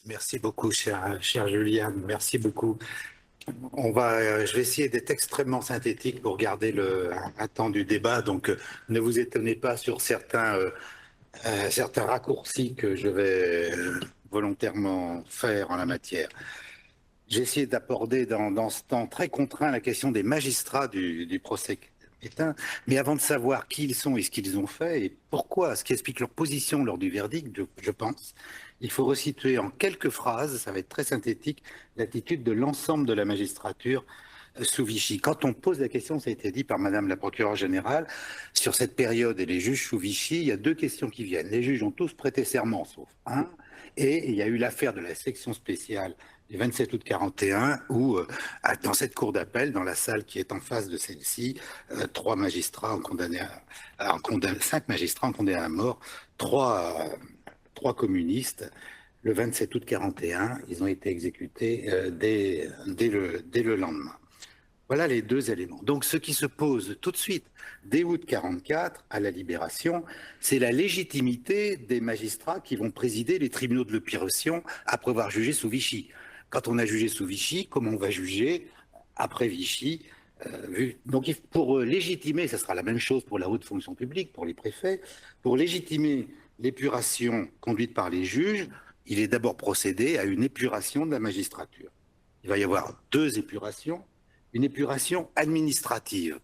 Merci beaucoup, cher Julien. Merci beaucoup. Je vais essayer d'être extrêmement synthétique pour garder un temps du débat. Donc, ne vous étonnez pas sur certains raccourcis que je vais volontairement faire en la matière. J'ai essayé d'aborder dans ce temps très contraint la question des magistrats du procès Pétain. Mais avant de savoir qui ils sont et ce qu'ils ont fait et pourquoi, ce qui explique leur position lors du verdict, je pense, il faut resituer en quelques phrases, ça va être très synthétique, l'attitude de l'ensemble de la magistrature sous Vichy. Quand on pose la question, ça a été dit par Madame la procureure générale, sur cette période et les juges sous Vichy, il y a deux questions qui viennent. Les juges ont tous prêté serment, sauf un, et il y a eu l'affaire de la section spéciale du 27 août 41, où, dans cette cour d'appel, dans la salle qui est en face de celle-ci, cinq magistrats ont condamné à mort trois communistes. Le 27 août 41, ils ont été exécutés dès le lendemain. Voilà les deux éléments. Donc, ce qui se pose tout de suite, dès août 44, à la Libération, c'est la légitimité des magistrats qui vont présider les tribunaux de l'opiration après avoir jugé sous Vichy. Quand on a jugé sous Vichy, comment on va juger après Vichy donc, pour légitimer, ça sera la même chose pour la haute fonction publique, pour les préfets, pour légitimer l'épuration conduite par les juges, il est d'abord procédé à une épuration de la magistrature. Il va y avoir deux épurations. Une épuration administrative,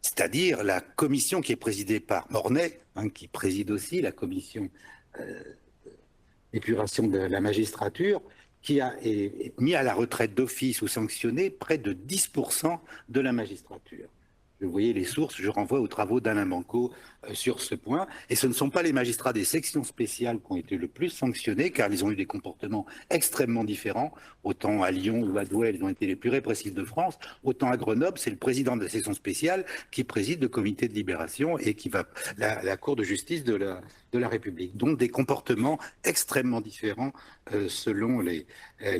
c'est-à-dire la commission qui est présidée par Mornay, qui préside aussi la commission d'épuration de la magistrature, qui a mis à la retraite d'office ou sanctionné près de 10% de la magistrature. Vous voyez les sources, je renvoie aux travaux d'Alain Banco sur ce point. Et ce ne sont pas les magistrats des sections spéciales qui ont été le plus sanctionnés, car ils ont eu des comportements extrêmement différents. Autant à Lyon ou à Douai, ils ont été les plus répressifs de France. Autant à Grenoble, c'est le président de la section spéciale qui préside le comité de libération et qui va la Cour de justice de la République. Donc des comportements extrêmement différents selon les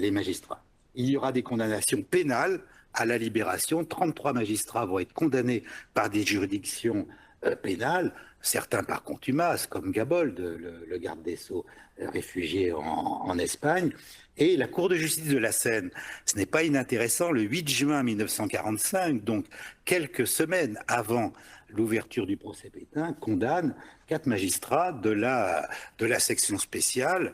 magistrats. Il y aura des condamnations pénales à la Libération. 33 magistrats vont être condamnés par des juridictions pénales, certains par contumace, comme Gabold, le garde des Sceaux réfugié en Espagne. Et la Cour de justice de la Seine, ce n'est pas inintéressant, le 8 juin 1945, donc quelques semaines avant l'ouverture du procès Pétain, condamne 4 magistrats de la section spéciale.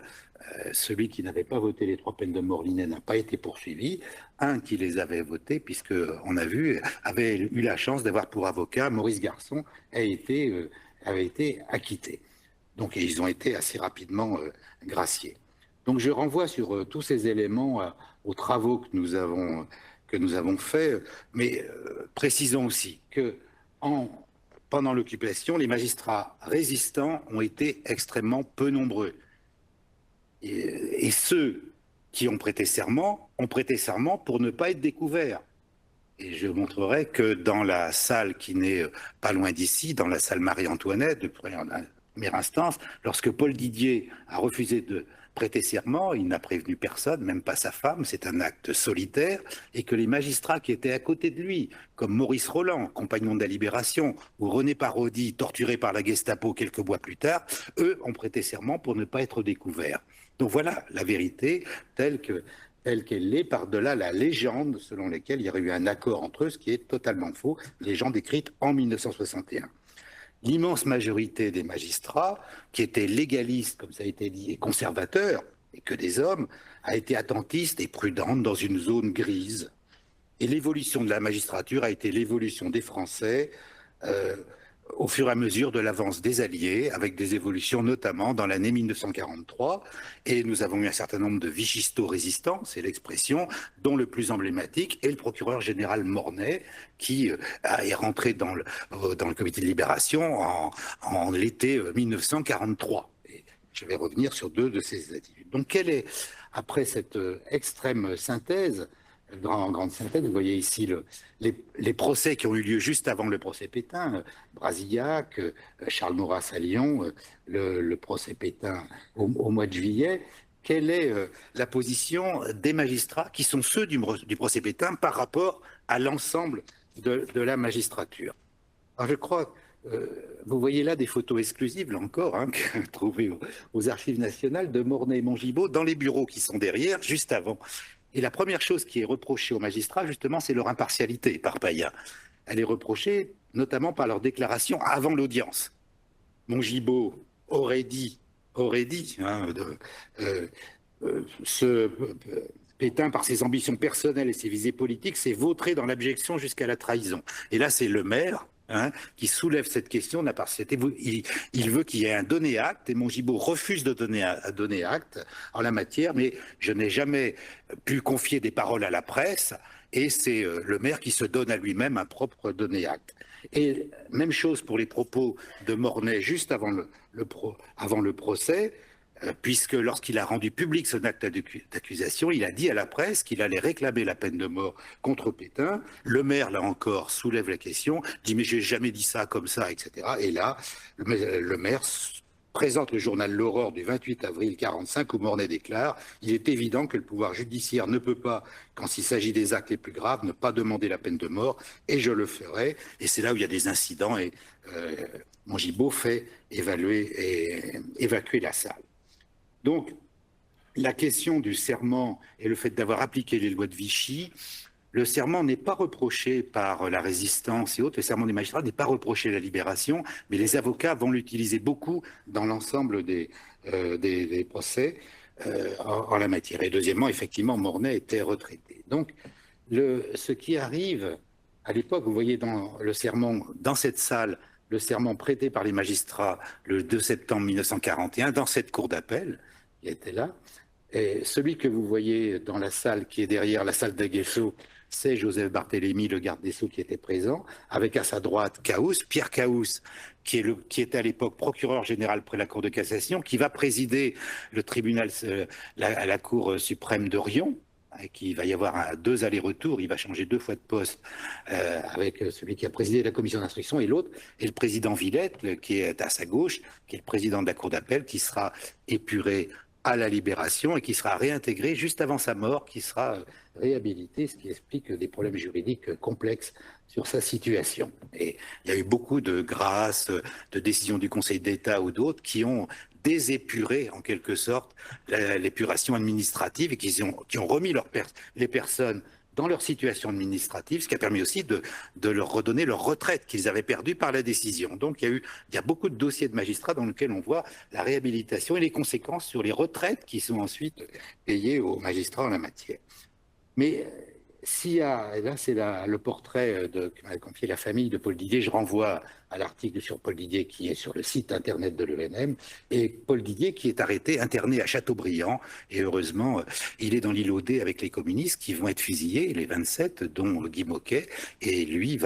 Celui qui n'avait pas voté les 3 peines de mort n'a pas été poursuivi. Un qui les avait votées, puisqu'on a vu, avait eu la chance d'avoir pour avocat Maurice Garçon, avait été acquitté. Donc ils ont été assez rapidement graciés. Donc je renvoie sur tous ces éléments aux travaux que nous avons faits, mais précisons aussi que pendant l'occupation, les magistrats résistants ont été extrêmement peu nombreux. Et ceux qui ont prêté serment pour ne pas être découverts. Et je montrerai que dans la salle qui n'est pas loin d'ici, dans la salle Marie-Antoinette, de première instance, lorsque Paul Didier a refusé de prêter serment, il n'a prévenu personne, même pas sa femme, c'est un acte solitaire, et que les magistrats qui étaient à côté de lui, comme Maurice Roland, compagnon de la Libération, ou René Parodi, torturé par la Gestapo quelques mois plus tard, eux ont prêté serment pour ne pas être découverts. Donc voilà la vérité telle qu'elle l'est, par-delà la légende selon laquelle il y aurait eu un accord entre eux, ce qui est totalement faux, légende écrite en 1961. L'immense majorité des magistrats, qui étaient légalistes, comme ça a été dit, et conservateurs, et que des hommes, a été attentiste et prudente dans une zone grise. Et l'évolution de la magistrature a été l'évolution des Français au fur et à mesure de l'avance des Alliés, avec des évolutions notamment dans l'année 1943. Et nous avons eu un certain nombre de vichisto-résistants, c'est l'expression, dont le plus emblématique est le procureur général Mornay, qui est rentré dans le comité de libération en l'été 1943. Et je vais revenir sur deux de ces attitudes. Donc, quelle est, après cette extrême synthèse, grande synthèse, vous voyez ici les procès qui ont eu lieu juste avant le procès Pétain, Brasillac, Charles Maurras à Lyon, le procès Pétain au mois de juillet. Quelle est la position des magistrats qui sont ceux du procès Pétain par rapport à l'ensemble de la magistrature? Alors je crois vous voyez là des photos exclusives, là encore, hein, trouvées aux Archives nationales de Mornay et Mongibaud dans les bureaux qui sont derrière, juste avant. Et la première chose qui est reprochée aux magistrats, justement, c'est leur impartialité par Payen. Elle est reprochée notamment par leur déclaration avant l'audience. Mongibaud aurait dit hein, Pétain, par ses ambitions personnelles et ses visées politiques, s'est vautré dans l'abjection jusqu'à la trahison. Et là, c'est le maire hein, qui soulève cette question de la partialité. Il veut qu'il y ait un donné acte, et Mongibaud refuse de donner acte en la matière, mais je n'ai jamais pu confier des paroles à la presse, et c'est le maire qui se donne à lui-même un propre donné acte. Et même chose pour les propos de Mornay juste avant le procès, puisque lorsqu'il a rendu public son acte d'accusation, il a dit à la presse qu'il allait réclamer la peine de mort contre Pétain. Le maire, là encore, soulève la question, dit « mais j'ai jamais dit ça comme ça », etc. Et là, le maire présente le journal L'Aurore du 28 avril 1945 où Mornay déclare « Il est évident que le pouvoir judiciaire ne peut pas, quand il s'agit des actes les plus graves, ne pas demander la peine de mort, et je le ferai ». Et c'est là où il y a des incidents et Mongibaud fait évacuer la salle. Donc, la question du serment et le fait d'avoir appliqué les lois de Vichy, le serment n'est pas reproché par la résistance et autres, le serment des magistrats n'est pas reproché à la Libération, mais les avocats vont l'utiliser beaucoup dans l'ensemble des procès en la matière. Et deuxièmement, effectivement, Mornay était retraité. Donc, ce qui arrive à l'époque, vous voyez dans le serment, dans cette salle, le serment prêté par les magistrats le 2 septembre 1941, dans cette cour d'appel, qui était là. Et celui que vous voyez dans la salle, qui est derrière la salle d'Aguesseau, c'est Joseph Barthélemy, le garde des Sceaux, qui était présent, avec à sa droite Caous, Pierre Caous, qui était à l'époque procureur général près la Cour de cassation, qui va présider le tribunal, la Cour suprême de Riom, qui va y avoir 2 allers-retours, il va changer 2 fois de poste avec celui qui a présidé la commission d'instruction et l'autre, et le président Villette, qui est à sa gauche, qui est le président de la Cour d'appel, qui sera épuré à la Libération et qui sera réintégré juste avant sa mort, qui sera réhabilité, ce qui explique des problèmes juridiques complexes sur sa situation. Et il y a eu beaucoup de grâces, de décisions du Conseil d'État ou d'autres qui ont désépuré en quelque sorte l'épuration administrative et qui ont remis les personnes dans leur situation administrative, ce qui a permis aussi de leur redonner leur retraite qu'ils avaient perdue par la décision. Donc il y a beaucoup de dossiers de magistrats dans lesquels on voit la réhabilitation et les conséquences sur les retraites qui sont ensuite payées aux magistrats en la matière. Mais là c'est le portrait que m'a confié la famille de Paul Didier, je renvoie à l'article sur Paul Didier qui est sur le site internet de l'ENM, et Paul Didier qui est arrêté, interné à Châteaubriand, et heureusement il est dans l'île Audet avec les communistes qui vont être fusillés, les 27, dont Guy Moquet, et lui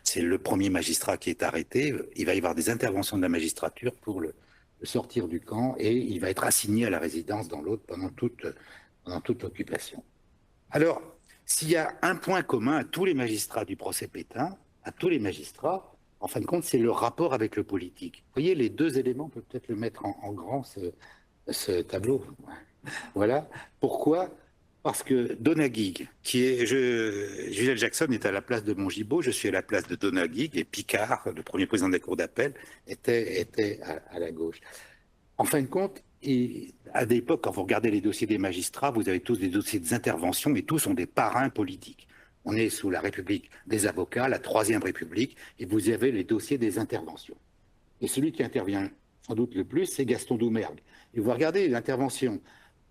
c'est le premier magistrat qui est arrêté, il va y avoir des interventions de la magistrature pour le sortir du camp, et il va être assigné à la résidence dans l'Aude pendant toute l'occupation. Alors, s'il y a un point commun à tous les magistrats du procès Pétain, à tous les magistrats, en fin de compte, c'est leur rapport avec le politique. Vous voyez, les 2 éléments, on peut peut-être le mettre en grand, ce tableau. Voilà. Pourquoi ? Parce que Donaghig, Gisèle Jackson est à la place de Mongibaud, je suis à la place de Donaghig, et Picard, le premier président de la Cour d'appel, était à la gauche. En fin de compte, à l'époque, quand vous regardez les dossiers des magistrats, vous avez tous des dossiers des interventions et tous ont des parrains politiques. On est sous la République des avocats, la Troisième République, et vous avez les dossiers des interventions. Et celui qui intervient sans doute le plus, c'est Gaston Doumergue. Et vous regardez l'intervention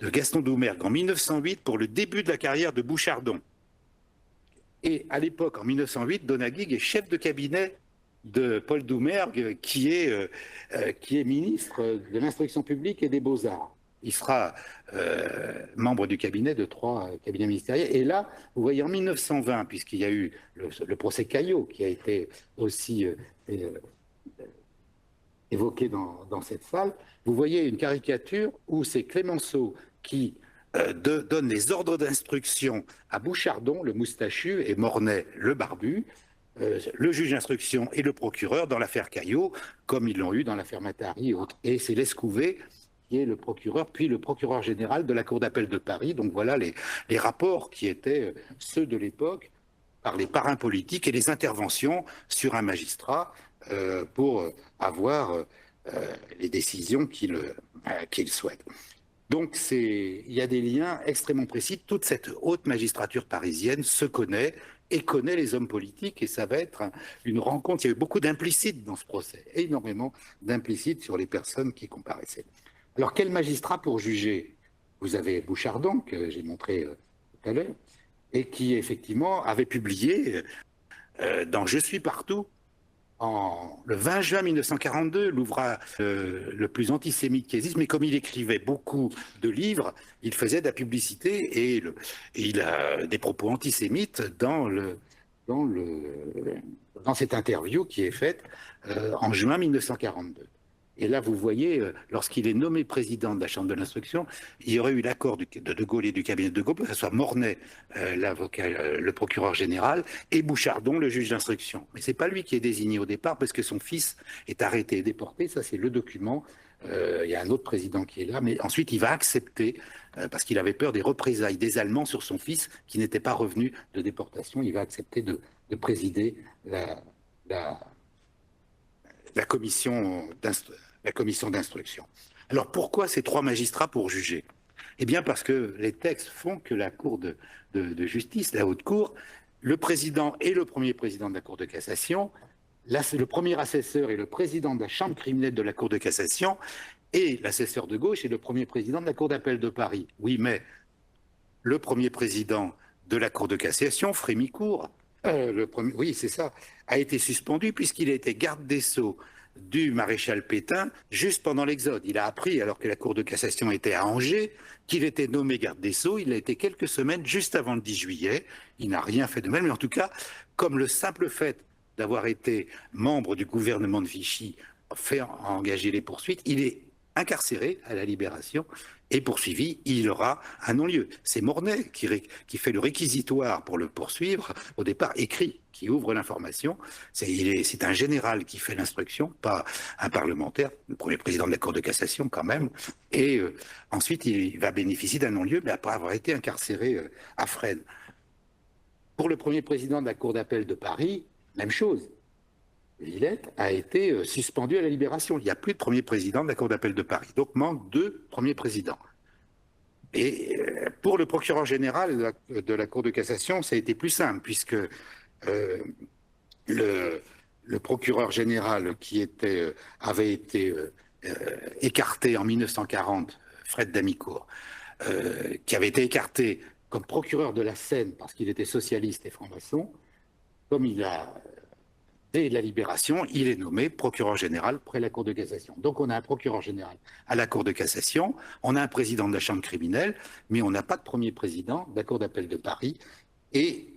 de Gaston Doumergue en 1908 pour le début de la carrière de Bouchardon. Et à l'époque, en 1908, Donaghig est chef de cabinet de Paul Doumergue, qui est ministre de l'Instruction publique et des Beaux-Arts. Il sera membre du cabinet de 3 cabinets ministériels. Et là, vous voyez, en 1920, puisqu'il y a eu le procès Caillot, qui a été aussi évoqué dans cette salle, vous voyez une caricature où c'est Clémenceau qui donne les ordres d'instruction à Bouchardon, le moustachu, et Mornay, le barbu, le juge d'instruction et le procureur dans l'affaire Caillot, comme ils l'ont eu dans l'affaire Matari et autres. Et c'est Lescouvet qui est le procureur, puis le procureur général de la Cour d'appel de Paris. Donc voilà les rapports qui étaient ceux de l'époque par les parrains politiques et les interventions sur un magistrat. pour avoir les décisions qu'il souhaite. Donc, il y a des liens extrêmement précis. Toute cette haute magistrature parisienne se connaît et connaît les hommes politiques, et ça va être une rencontre. Il y a eu beaucoup d'implicites dans ce procès, énormément d'implicites sur les personnes qui comparaissaient. Alors, quel magistrat pour juger? Vous avez Bouchardon, que j'ai montré tout à l'heure, et qui, effectivement, avait publié dans Je suis partout, le 20 juin 1942, l'ouvrage le plus antisémite qui existe, mais comme il écrivait beaucoup de livres, il faisait de la publicité et il a des propos antisémites dans cette interview qui est faite en juin 1942. Et là, vous voyez, lorsqu'il est nommé président de la Chambre de l'instruction, il y aurait eu l'accord de De Gaulle et du cabinet de De Gaulle, que ce soit Mornay, l'avocat, le procureur général, et Bouchardon, le juge d'instruction. Mais ce n'est pas lui qui est désigné au départ, parce que son fils est arrêté et déporté. Ça, c'est le document. Il y a un autre président qui est là, mais ensuite, il va accepter, parce qu'il avait peur des représailles des Allemands sur son fils, qui n'était pas revenu de déportation. Il va accepter de présider la commission d'instruction. Alors pourquoi ces 3 magistrats pour juger? Eh bien parce que les textes font que la Cour de justice, la Haute Cour, le président et le premier président de la Cour de cassation, le premier assesseur et le président de la Chambre criminelle de la Cour de cassation, et l'assesseur de gauche et le premier président de la Cour d'appel de Paris. Oui, mais le premier président de la Cour de cassation, Frémicourt, oui, c'est ça, a été suspendu puisqu'il a été garde des Sceaux du maréchal Pétain juste pendant l'Exode. Il a appris, alors que la Cour de cassation était à Angers, qu'il était nommé garde des Sceaux. Il a été quelques semaines juste avant le 10 juillet. Il n'a rien fait de mal, mais en tout cas, comme le simple fait d'avoir été membre du gouvernement de Vichy fait engager les poursuites, il est incarcéré à la Libération et poursuivi, il aura un non-lieu. C'est Mornay qui fait le réquisitoire pour le poursuivre, au départ écrit, qui ouvre l'information. C'est un général qui fait l'instruction, pas un parlementaire, le premier président de la Cour de cassation quand même. Et ensuite, il va bénéficier d'un non-lieu, mais après avoir été incarcéré à Fresnes. Pour le premier président de la Cour d'appel de Paris, même chose. Villette a été suspendu à la Libération. Il n'y a plus de premier président de la Cour d'appel de Paris. Donc, manque 2 premiers présidents. Et pour le procureur général de la Cour de cassation, ça a été plus simple, puisque le procureur général qui avait été écarté en 1940, Fred Damicourt, qui avait été écarté comme procureur de la Seine parce qu'il était socialiste et franc-maçon, comme il a... Dès la Libération, il est nommé procureur général près la Cour de cassation. Donc on a un procureur général à la Cour de cassation, on a un président de la Chambre criminelle, mais on n'a pas de premier président de la Cour d'appel de Paris, et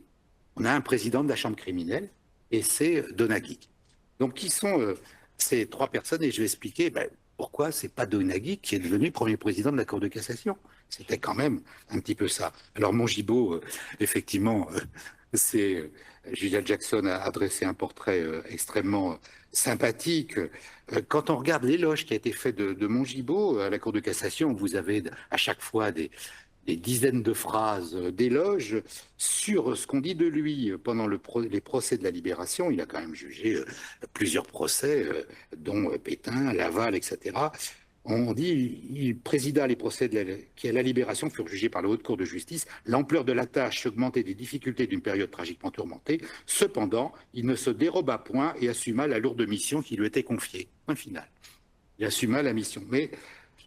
on a un président de la Chambre criminelle, et c'est Donaghy. Donc qui sont ces 3 personnes? Et je vais expliquer pourquoi c'est pas Donaghy qui est devenu premier président de la Cour de cassation. C'était quand même un petit peu ça. Alors Mongibaud, effectivement... Julia Jackson a dressé un portrait extrêmement sympathique. Quand on regarde l'éloge qui a été fait de Mongibaud à la Cour de cassation, vous avez à chaque fois des dizaines de phrases d'éloge sur ce qu'on dit de lui pendant les procès de la Libération. Il a quand même jugé plusieurs procès, dont Pétain, Laval, etc. On dit il présida les procès qui, à la Libération, furent jugés par la Haute Cour de justice. L'ampleur de la tâche augmentait des difficultés d'une période tragiquement tourmentée. Cependant, il ne se déroba point et assuma la lourde mission qui lui était confiée. Point final. Il assuma la mission. Mais,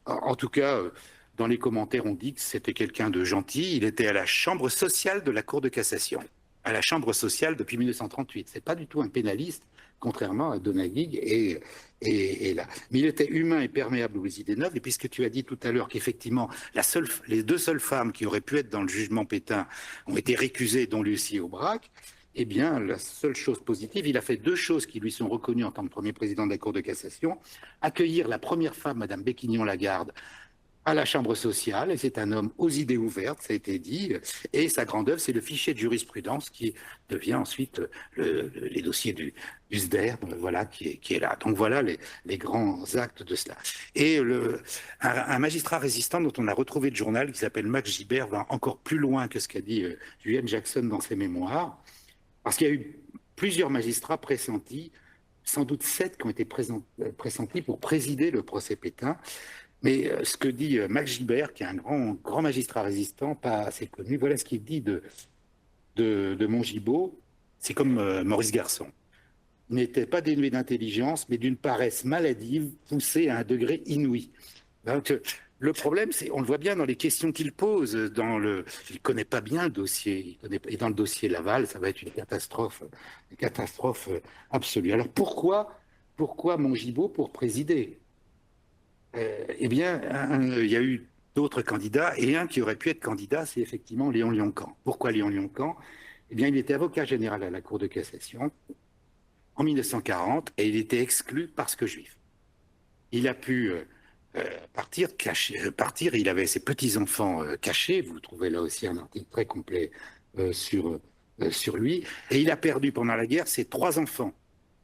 en tout cas, dans les commentaires, on dit que c'était quelqu'un de gentil. Il était à la chambre sociale de la Cour de cassation. À la chambre sociale depuis 1938. C'est pas du tout un pénaliste, contrairement à Donaghy et là. Mais il était humain et perméable aux idées neuves. Et puisque tu as dit tout à l'heure qu'effectivement, les 2 seules femmes qui auraient pu être dans le jugement Pétain ont été récusées, dont Lucie Aubrac, eh bien, la seule chose positive, il a fait 2 choses qui lui sont reconnues en tant que premier président de la Cour de cassation. Accueillir la première femme, Madame Béquignon-Lagarde, à la Chambre sociale, et c'est un homme aux idées ouvertes, ça a été dit, et sa grande œuvre, c'est le fichier de jurisprudence qui devient ensuite les dossiers du SDER, voilà, qui est là. Donc voilà les grands actes de cela. Et un magistrat résistant dont on a retrouvé le journal, qui s'appelle Max Gibert, va encore plus loin que ce qu'a dit Julian Jackson dans ses mémoires, parce qu'il y a eu plusieurs magistrats pressentis sans doute 7 qui ont été pressentis pour présider le procès Pétain. Mais ce que dit Max Gilbert, qui est un grand magistrat résistant, pas assez connu, voilà ce qu'il dit de Mongibaud. C'est comme Maurice Garçon. Il n'était pas dénué d'intelligence, mais d'une paresse maladive poussée à un degré inouï. Donc, le problème, c'est, on le voit bien dans les questions qu'il pose, il ne connaît pas bien le dossier, et dans le dossier Laval, ça va être une catastrophe absolue. Alors pourquoi Mongibaud pour présider? Eh bien, il y a eu d'autres candidats, et un qui aurait pu être candidat, c'est effectivement Léon Lioncan. Pourquoi Léon Lioncan? Eh bien, il était avocat général à la Cour de cassation en 1940, et il était exclu parce que juif. Il a pu partir, il avait ses petits-enfants cachés, vous trouvez là aussi un article très complet sur lui, et il a perdu pendant la guerre ses 3 enfants.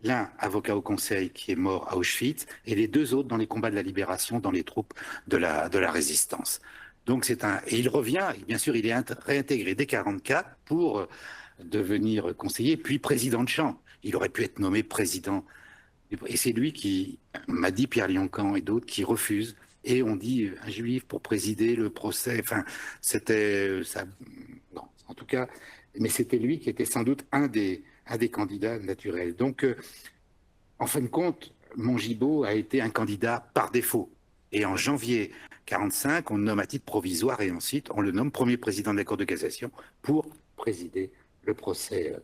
L'un, avocat au Conseil, qui est mort à Auschwitz, et les 2 autres dans les combats de la libération, dans les troupes de la résistance. Donc et il revient, et bien sûr, il est réintégré dès 1944 pour devenir conseiller, puis président de chambre. Il aurait pu être nommé président. Et c'est lui qui m'a dit, Pierre Lioncan et d'autres, qui refusent. Et on dit un juif pour présider le procès. Enfin, c'était ça. Non, en tout cas, mais c'était lui qui était sans doute un des candidats naturels. Donc, en fin de compte, Mongibaud a été un candidat par défaut. Et en janvier 1945, on le nomme à titre provisoire et ensuite on le nomme premier président de la Cour de cassation pour présider le procès.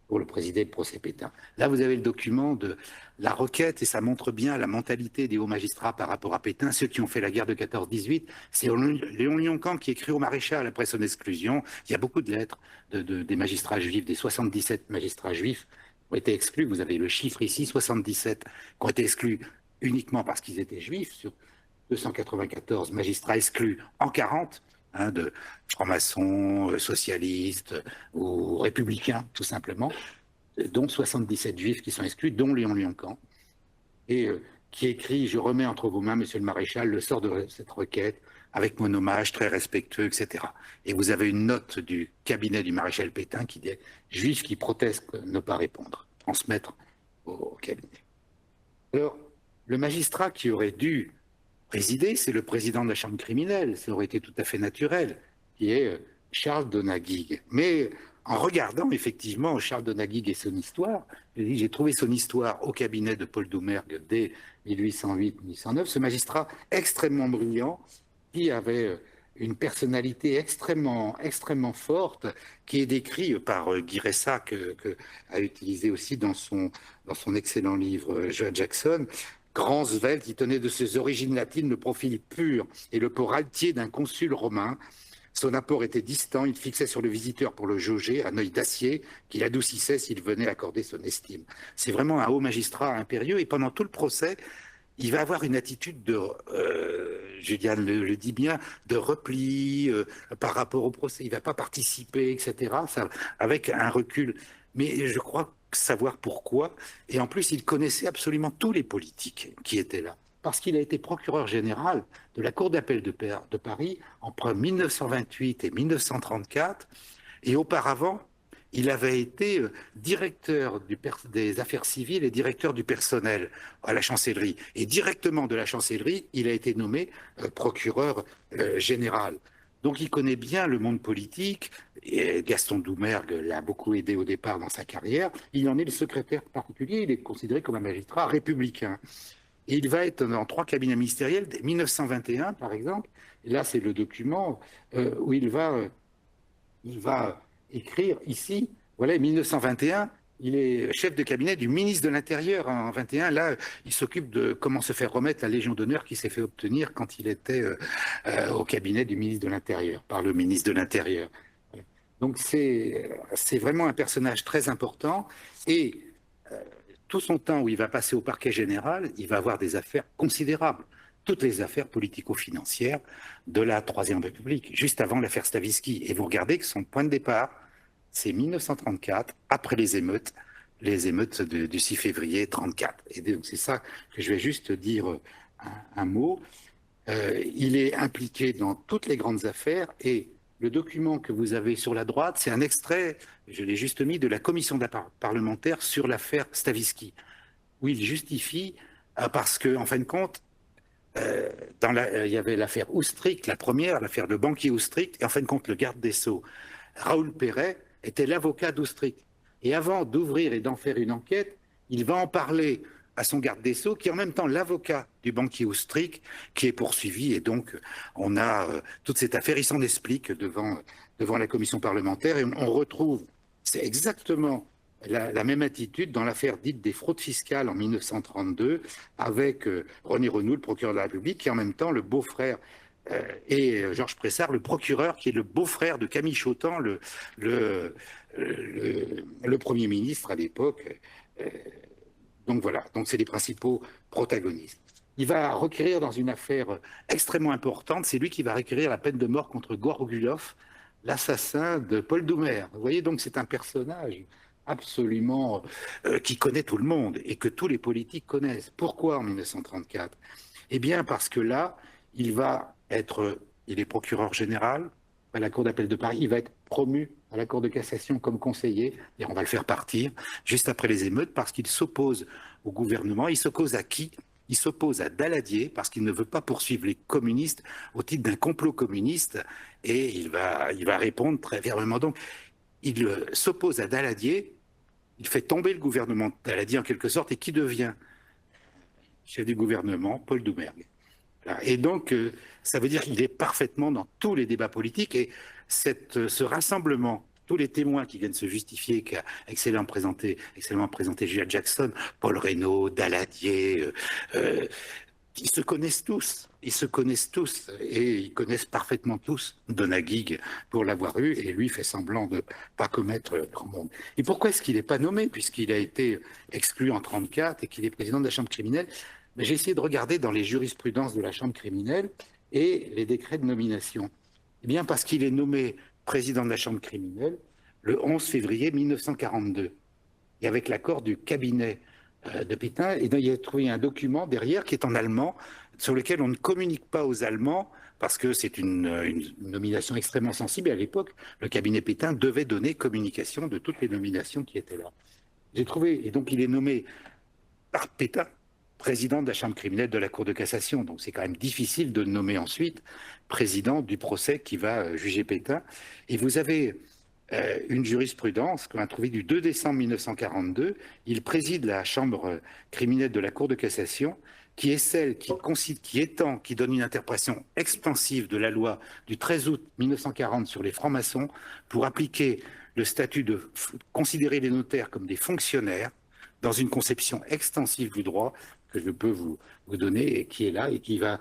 Pour le présider le procès Pétain. Là, vous avez le document de la requête et ça montre bien la mentalité des hauts magistrats par rapport à Pétain. Ceux qui ont fait la guerre de 14-18, c'est Léon Lioncan qui écrit au maréchal après son exclusion. Il y a beaucoup de lettres des magistrats juifs, des 77 magistrats juifs qui ont été exclus. Vous avez le chiffre ici, 77 qui ont été exclus uniquement parce qu'ils étaient juifs, sur 294 magistrats exclus en 40. De francs-maçons, socialistes ou républicains, tout simplement, dont 77 juifs qui sont exclus, dont Léon Lioncan, et qui écrit « Je remets entre vos mains, monsieur le maréchal, le sort de cette requête, avec mon hommage très respectueux, etc. » Et vous avez une note du cabinet du maréchal Pétain qui dit « Juifs qui protestent ne pas répondre, transmettre au cabinet. » Alors, le magistrat qui aurait dû présider, c'est le président de la chambre criminelle, ça aurait été tout à fait naturel, qui est Charles Donaguig. Mais en regardant effectivement Charles Donaguig et son histoire, j'ai trouvé son histoire au cabinet de Paul Doumergue dès 1808-1809, ce magistrat extrêmement brillant, qui avait une personnalité extrêmement forte, qui est décrit par Guy Ressa, que a utilisé aussi dans son excellent livre Joe Jackson, grand svelte, qui tenait de ses origines latines le profil pur et le port altier d'un consul romain. Son apport était distant, il fixait sur le visiteur pour le jauger un œil d'acier qu'il adoucissait s'il venait accorder son estime. C'est vraiment un haut magistrat impérieux, et pendant tout le procès, il va avoir une attitude de, Juliane le dit bien, de repli par rapport au procès. Il ne va pas participer, etc., ça, avec un recul. Mais je crois savoir pourquoi. Et en plus, il connaissait absolument tous les politiques qui étaient là. Parce qu'il a été procureur général de la Cour d'appel de Paris entre 1928 et 1934. Et auparavant, il avait été directeur des affaires civiles et directeur du personnel à la chancellerie. Et directement de la chancellerie, il a été nommé procureur général. Donc il connaît bien le monde politique, et Gaston Doumergue l'a beaucoup aidé au départ dans sa carrière. Il en est le secrétaire particulier, il est considéré comme un magistrat républicain. Et il va être dans 3 cabinets ministériels, dès 1921 par exemple, et là c'est le document où il va écrire ici, voilà, 1921, il est chef de cabinet du ministre de l'Intérieur en 21. Là, il s'occupe de comment se faire remettre la Légion d'honneur qui s'est fait obtenir quand il était au cabinet du ministre de l'Intérieur, par le ministre de l'Intérieur. Donc c'est vraiment un personnage très important, et tout son temps où il va passer au parquet général, il va avoir des affaires considérables. Toutes les affaires politico-financières de la Troisième République, juste avant l'affaire Stavisky. Et vous regardez que son point de départ, c'est 1934, après les émeutes du 6 février 1934. Et donc c'est ça que je vais juste dire un mot. Il est impliqué dans toutes les grandes affaires, et le document que vous avez sur la droite, c'est un extrait, je l'ai juste mis, de la commission parlementaire sur l'affaire Stavisky. où il justifie, parce qu'en fin de compte, il y avait l'affaire Oustric, la première, l'affaire de banquier Oustric, et en fin de compte, le garde des Sceaux, Raoul Perret, était l'avocat d'Oustric. Et avant d'ouvrir et d'en faire une enquête, il va en parler à son garde des Sceaux, qui est en même temps l'avocat du banquier Oustric, qui est poursuivi. Et donc, on a toute cette affaire. Il s'en explique devant la commission parlementaire. Et on retrouve, c'est exactement la même attitude dans l'affaire dite des fraudes fiscales en 1932, avec René Renoux, le procureur de la République, qui est en même temps le beau-frère et Georges Pressard, le procureur, qui est le beau-frère de Camille Chautemps, le, Premier ministre à l'époque. Donc voilà, donc c'est les principaux protagonistes. Il va requérir dans une affaire extrêmement importante, c'est lui qui va requérir la peine de mort contre Gorgulov, l'assassin de Paul Doumer. Vous voyez, donc c'est un personnage absolument qui connaît tout le monde et que tous les politiques connaissent. Pourquoi en 1934? Eh bien parce que là, il est procureur général à la Cour d'appel de Paris, il va être promu à la Cour de cassation comme conseiller, et on va le faire partir juste après les émeutes parce qu'il s'oppose au gouvernement. Il s'oppose à qui? Il s'oppose à Daladier parce qu'il ne veut pas poursuivre les communistes au titre d'un complot communiste, et il va répondre très fermement. Donc, il s'oppose à Daladier, il fait tomber le gouvernement de Daladier en quelque sorte, et qui devient chef du gouvernement? Paul Doumergue. Et donc, ça veut dire qu'il est parfaitement dans tous les débats politiques. Et ce rassemblement, tous les témoins qui viennent se justifier, qu'a excellemment présenté Julia Jackson, Paul Reynaud, Daladier, ils se connaissent tous. Et ils connaissent parfaitement tous Donaguig pour l'avoir eu. Et lui fait semblant de ne pas commettre grand monde. Et pourquoi est-ce qu'il n'est pas nommé, puisqu'il a été exclu en 1934 et qu'il est président de la Chambre criminelle? Mais j'ai essayé de regarder dans les jurisprudences de la Chambre criminelle et les décrets de nomination. Eh bien, parce qu'il est nommé président de la Chambre criminelle le 11 février 1942, et avec l'accord du cabinet de Pétain. Et donc, il a trouvé un document derrière qui est en allemand, sur lequel on ne communique pas aux Allemands, parce que c'est une nomination extrêmement sensible. Et à l'époque, le cabinet Pétain devait donner communication de toutes les nominations qui étaient là. J'ai trouvé, et donc il est nommé par Pétain président de la Chambre criminelle de la Cour de cassation. Donc c'est quand même difficile de le nommer ensuite président du procès qui va juger Pétain. Et vous avez une jurisprudence qu'on a trouvée du 2 décembre 1942. Il préside la Chambre criminelle de la Cour de cassation, qui est celle qui donne une interprétation expansive de la loi du 13 août 1940 sur les francs-maçons pour appliquer le statut de considérer les notaires comme des fonctionnaires dans une conception extensive du droit que je peux vous donner et qui est là et qui va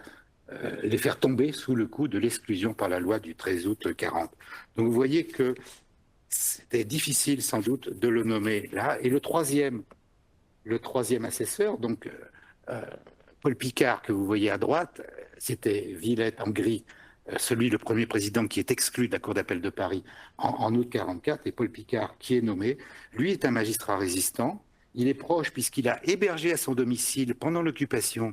les faire tomber sous le coup de l'exclusion par la loi du 13 août 40. Donc vous voyez que c'était difficile sans doute de le nommer là. Et le troisième assesseur, donc Paul Picard, que vous voyez à droite, c'était Villette en gris, le premier président qui est exclu de la Cour d'appel de Paris en août 44, et Paul Picard qui est nommé. Lui est un magistrat résistant. Il est proche puisqu'il a hébergé à son domicile pendant l'occupation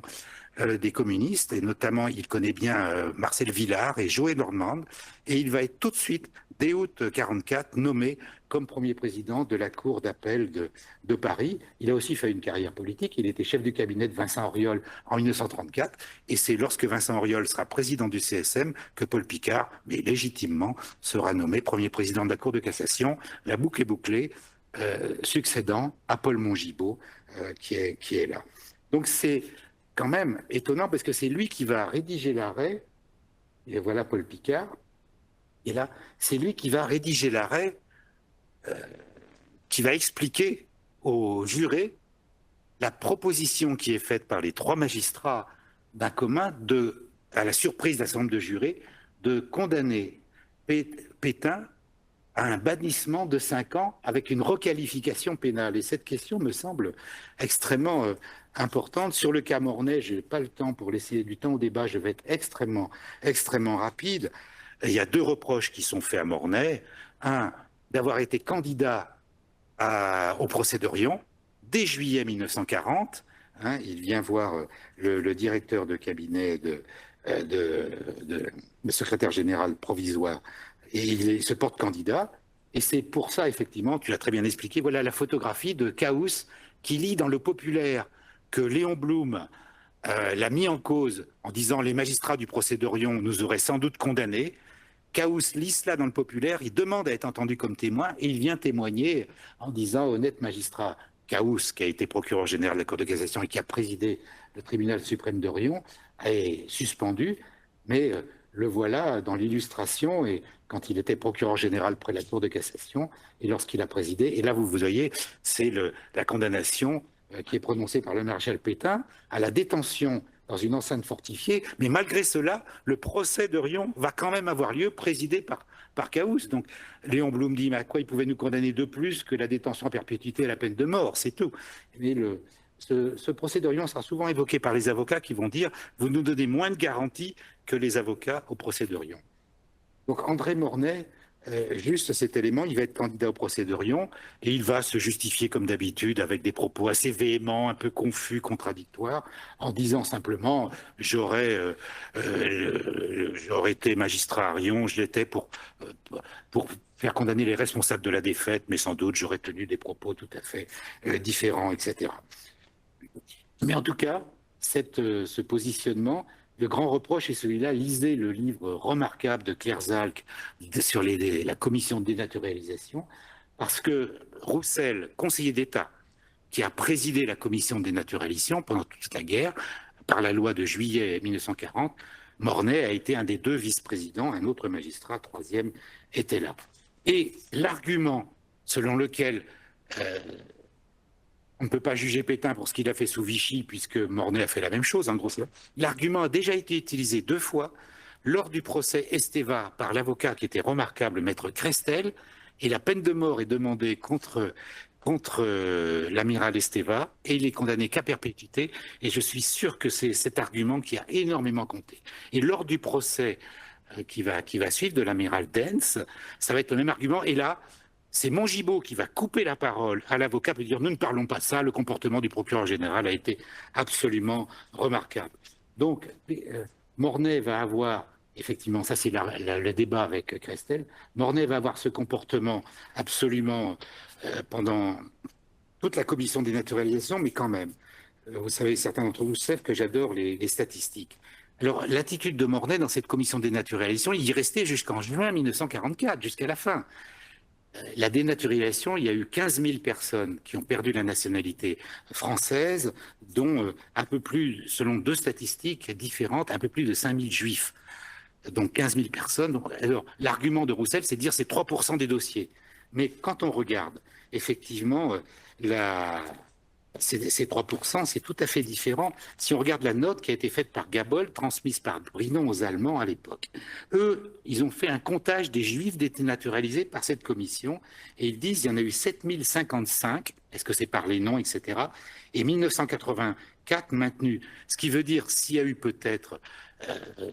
des communistes, et notamment il connaît bien Marcel Villard et Joël Normand, et il va être tout de suite, dès août 1944, nommé comme premier président de la Cour d'appel de Paris. Il a aussi fait une carrière politique, il était chef du cabinet de Vincent Auriol en 1934, et c'est lorsque Vincent Auriol sera président du CSM que Paul Picard, mais légitimement, sera nommé premier président de la Cour de cassation. La boucle est bouclée, succédant à Paul Mongibaud, qui est là. Donc c'est quand même étonnant parce que c'est lui qui va rédiger l'arrêt, et voilà Paul Picard, et là, c'est lui qui va rédiger l'arrêt qui va expliquer aux jurés la proposition qui est faite par les trois magistrats d'un commun à la surprise d'un certain nombre de jurés, de condamner Pétain à un bannissement de 5 ans avec une requalification pénale. Et cette question me semble extrêmement importante. Sur le cas Mornay, je n'ai pas le temps pour laisser du temps au débat, je vais être extrêmement rapide. Il y a 2 reproches qui sont faits à Mornay. Un, d'avoir été candidat au procès d'Orion dès juillet 1940. Il vient voir le directeur de cabinet le secrétaire général provisoire, et il se porte candidat. Et c'est pour ça, effectivement, tu l'as très bien expliqué, voilà la photographie de Caous qui lit dans Le Populaire que Léon Blum l'a mis en cause en disant les magistrats du procès d'Orion nous auraient sans doute condamnés. Caous lit cela dans le populaire, il demande à être entendu comme témoin et il vient témoigner en disant honnête magistrat. Caous, qui a été procureur général de la Cour de cassation et qui a présidé le tribunal suprême d'Orion, est suspendu, mais le voilà dans l'illustration et quand il était procureur général près de la Cour de cassation et lorsqu'il a présidé. Et là, vous voyez, c'est la condamnation qui est prononcée par le maréchal Pétain à la détention dans une enceinte fortifiée. Mais malgré cela, le procès d'Orion va quand même avoir lieu, présidé par Caous. Donc Léon Blum dit, mais à quoi il pouvait nous condamner de plus que la détention à perpétuité et la peine de mort, c'est tout. Mais ce procès d'Orion sera souvent évoqué par les avocats qui vont dire, vous nous donnez moins de garanties que les avocats au procès d'Orion. Donc André Mornay, juste cet élément, il va être candidat au procès d'Orion et il va se justifier comme d'habitude avec des propos assez véhéments, un peu confus, contradictoires, en disant simplement j'aurais été magistrat à Riom, je l'étais pour faire condamner les responsables de la défaite, mais sans doute j'aurais tenu des propos tout à fait différents, etc. Mais en tout cas, ce positionnement, le grand reproche est celui-là. Lisez le livre remarquable de Claire Zalck sur la commission de dénaturalisation, parce que Roussel, conseiller d'État, qui a présidé la commission de dénaturalisation pendant toute la guerre, par la loi de juillet 1940, Mornay a été un des deux vice-présidents, un autre magistrat, troisième, était là. Et l'argument selon lequel on ne peut pas juger Pétain pour ce qu'il a fait sous Vichy, puisque Mornay a fait la même chose, en gros. L'argument a déjà été utilisé 2 fois lors du procès Esteva par l'avocat qui était remarquable, maître Crestel, et la peine de mort est demandée contre l'amiral Esteva, et il est condamné qu'à perpétuité, et je suis sûr que c'est cet argument qui a énormément compté. Et lors du procès qui va suivre de l'amiral Dens, ça va être le même argument, et là, c'est Mongibaud qui va couper la parole à l'avocat pour dire « nous ne parlons pas de ça, le comportement du procureur général a été absolument remarquable ». Donc, Mornay va avoir, effectivement, ça c'est le débat avec Crestel, Mornay va avoir ce comportement absolument pendant toute la commission des naturalisations, mais quand même, vous savez, certains d'entre vous savent que j'adore les statistiques. Alors, l'attitude de Mornay dans cette commission des naturalisations, il y restait jusqu'en juin 1944, jusqu'à la fin. La dénaturalisation, il y a eu 15 000 personnes qui ont perdu la nationalité française, dont un peu plus, selon 2 statistiques différentes, un peu plus de 5 000 juifs. Donc 15 000 personnes. Alors, l'argument de Roussel, c'est de dire c'est 3% des dossiers. Mais quand on regarde, effectivement, ces 3%, c'est tout à fait différent. Si on regarde la note qui a été faite par Gabol, transmise par Brinon aux Allemands à l'époque, eux, ils ont fait un comptage des Juifs dénaturalisés par cette commission, et ils disent qu'il y en a eu 7055, est-ce que c'est par les noms, etc., et 1984 maintenus. Ce qui veut dire, s'il y a eu peut-être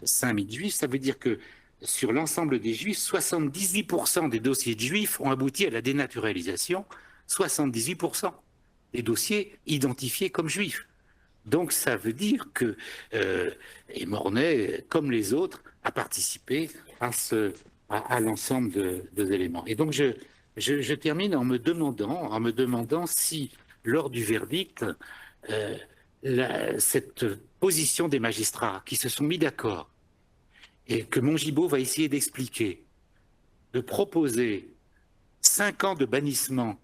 5000 Juifs, ça veut dire que sur l'ensemble des Juifs, 78% des dossiers de Juifs ont abouti à la dénaturalisation, 78%. Des dossiers identifiés comme juifs. Donc ça veut dire que et Mornay, comme les autres, a participé à l'ensemble des éléments. Et donc je termine en me demandant si, lors du verdict, cette position des magistrats qui se sont mis d'accord et que Mongibaud va essayer d'expliquer, de proposer 5 ans de bannissement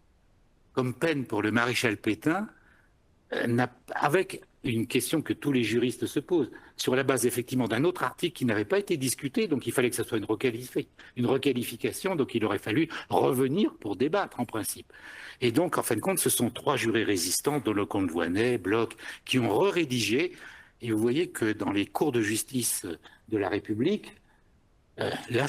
comme peine pour le maréchal Pétain, avec une question que tous les juristes se posent, sur la base effectivement d'un autre article qui n'avait pas été discuté, donc il fallait que ce soit une requalification, donc il aurait fallu revenir pour débattre en principe. Et donc, en fin de compte, ce sont 3 jurés résistants, dont Lecomte Voynet, Bloch, qui ont rédigé, et vous voyez que dans les cours de justice de la République, là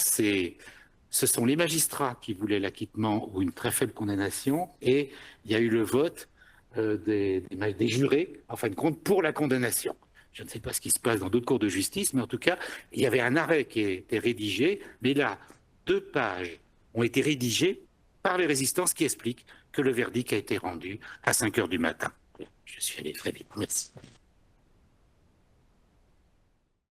ce sont les magistrats qui voulaient l'acquittement ou une très faible condamnation, et il y a eu le vote des jurés, en fin de compte, pour la condamnation. Je ne sais pas ce qui se passe dans d'autres cours de justice, mais en tout cas, il y avait un arrêt qui était rédigé, mais là, 2 pages ont été rédigées par les résistants, ce qui explique que le verdict a été rendu à 5 heures du matin. Je suis allé très vite, merci.